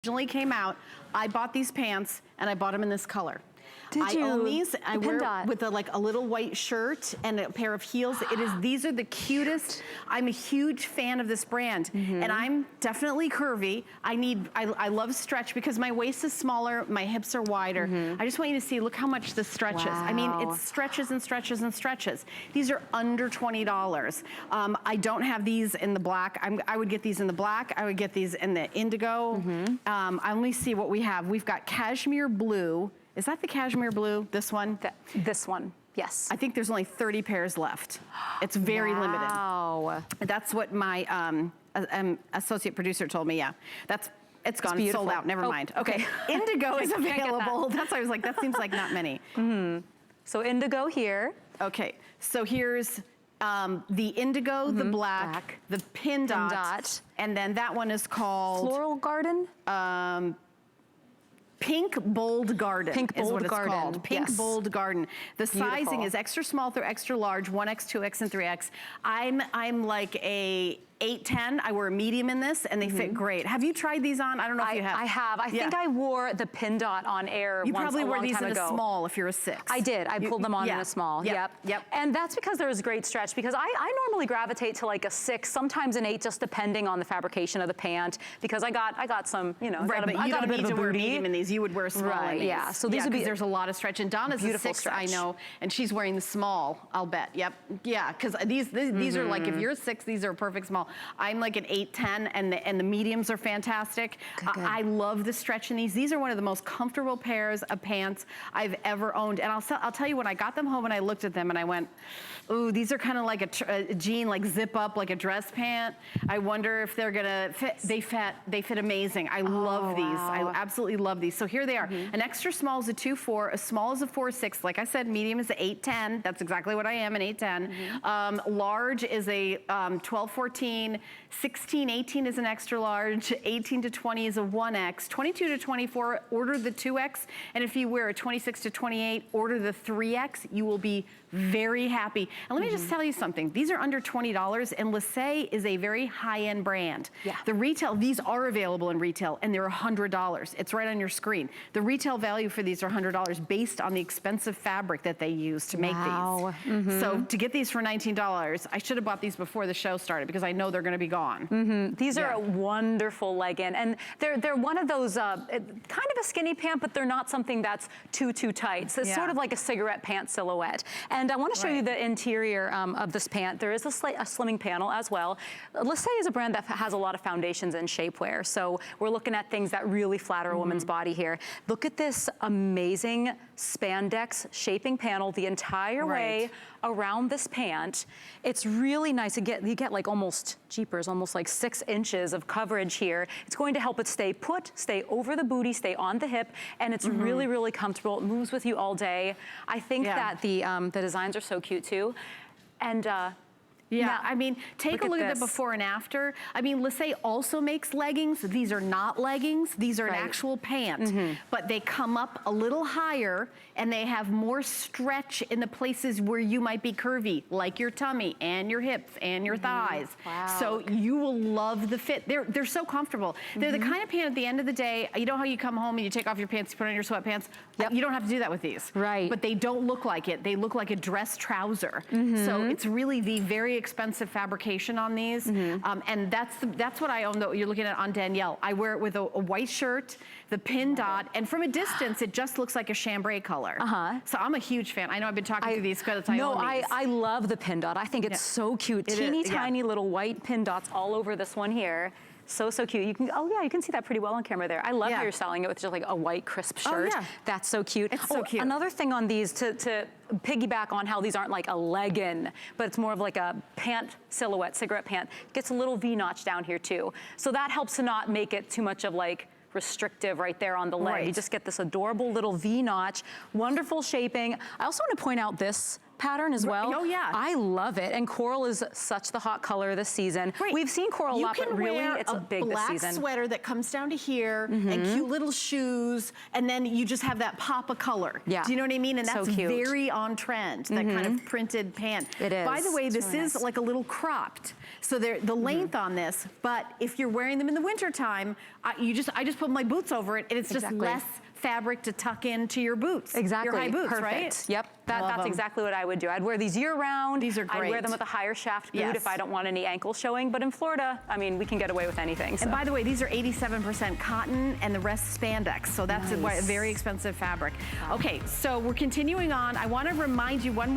originally came out, I bought these pants and I bought them in this color. Did you? I own these. I wear dot. with a little white shirt and a pair of heels. These are the cutest. I'm a huge fan of this brand, and I'm definitely curvy. I love stretch because my waist is smaller, my hips are wider. I just want you to see, look how much this stretches. Wow. I mean, it stretches and stretches and stretches. These are under $20. I don't have these in the black. I would get these in the black. I would get these in the indigo. I only see what we have. We've got cashmere blue. Is that the cashmere blue, this one? This one, yes. I think there's only 30 pairs left. It's very limited. Wow. That's what my associate producer told me, yeah. It's gone, it's sold out, never mind. Okay, indigo is available. That's why I was like, that seems like not many. So indigo here. Okay, so here's the indigo, the black, the pin dot, and then that one is called... Floral Garden? Pink Bold Garden is what it's called. Pink Bold Garden. The sizing is extra small through extra large, 1X, 2X, and 3X. I'm like a 8-10. I wear a medium in this, and they fit great. Have you tried these on? I don't know if you have. I have. I think I wore the pin dot on air once a long time ago. You probably wore these in a small if you're a 6. I did. I pulled them on in a small. Yep. And that's because there is great stretch, because I normally gravitate to like a 6, sometimes an 8, just depending on the fabrication of the pant, because I got some, you know, right, but you don't need to wear medium in these. You would wear a small in these. Yeah, so these would be, there's a lot of stretch. And Donna's a 6, I know, and she's wearing the small, I'll bet. Yep. Yeah, because these are like, if you're a 6, these are a perfect small. I'm like an 8-10, and the mediums are fantastic. I love the stretch in these. These are one of the most comfortable pairs of pants I've ever owned. And I'll tell you, when I got them home and I looked at them and I went, ooh, these are kind of like a jean, like zip up, like a dress pant. I wonder if they're gonna fit. They fit amazing. I love these. I absolutely love these. So here they are. An extra small is a 2-4, a small is a 4-6. Like I said, medium is a 8-10. That's exactly what I am, an 8-10. Large is a 12-14. 16-18 is an extra large. 18 to 20 is a 1X. 22 to 24, order the 2X. And if you wear a 26 to 28, order the 3X. You will be very happy. And let me just tell you something. These are under $20, and LYSSE is a very high-end brand. The retail, these are available in retail, and they're $100. It's right on your screen. The retail value for these are $100 based on the expensive fabric that they use to make these. So to get these for $19, I should have bought these before the show started, because I know they're gonna be gone. These are a wonderful legging, and they're one of those kind of a skinny pant, but they're not something that's too tight. So it's sort of like a cigarette pant silhouette. And I want to show you the interior of this pant. There is a slimming panel as well. LYSSE is a brand that has a lot of foundations and shapewear, so we're looking at things that really flatter a woman's body here. Look at this amazing spandex shaping panel the entire way around this pant. It's really nice. You get like almost like 6 inches of coverage here. It's going to help it stay put, stay over the booty, stay on the hip, and it's really comfortable. It moves with you all day. I think that the designs are so cute too. And now, I mean, take a look at the before and after. I mean, LYSSE also makes leggings. These are not leggings. These are an actual pant, but they come up a little higher, and they have more stretch in the places where you might be curvy, like your tummy and your hips and your thighs. So you will love the fit. They're so comfortable. They're the kind of pant at the end of the day, you know how you come home and you take off your pants, you put on your sweatpants? You don't have to do that with these. But they don't look like it. They look like a dress trouser. So it's really the very expensive fabrication on these, and that's what I own. That you're looking at on Danielle. I wear it with a white shirt, the pin dot, and from a distance, it just looks like a chambray color. So I'm a huge fan. I know I've been talking to these because I own these. I love the pin dot. I think it's so cute. Teeny tiny little white pin dots all over this one here. So cute. You can, you can see that pretty well on camera there. I love how you're styling it with just like a white crisp shirt. That's so cute. It's so cute. Another thing on these to piggyback on how these aren't like a legging, but it's more of like a pant silhouette, cigarette pant. Gets a little V-notch down here too. So that helps to not make it too much of like restrictive right there on the leg. You just get this adorable little V-notch, wonderful shaping. I also want to point out this pattern as well. Oh, yeah. I love it. And coral is such the hot color this season. Right. We've seen coral a lot, but really it's a big this season. Black sweater that comes down to here and cute little shoes, and then you just have that pop of color. Yeah. Do you know what I mean? And So that's cute. very on trend, that kind of printed pant. It is. By the way, It's this really is nice. like a little cropped. So the length on this, but if you're wearing them in the wintertime, I just put my boots over it, and it's just less fabric to tuck into your boots. Exactly. Your high boots, Perfect. right? Yep. That's exactly what I would do. I'd wear these year round. These are great. I'd wear them with a higher shaft boot Yes. if I don't want any ankle showing. But in Florida, I mean, we can get away with anything. So. And by the way, these are 87% cotton and the rest spandex. So that's a very expensive fabric. Okay, so we're continuing on. I want to remind you one more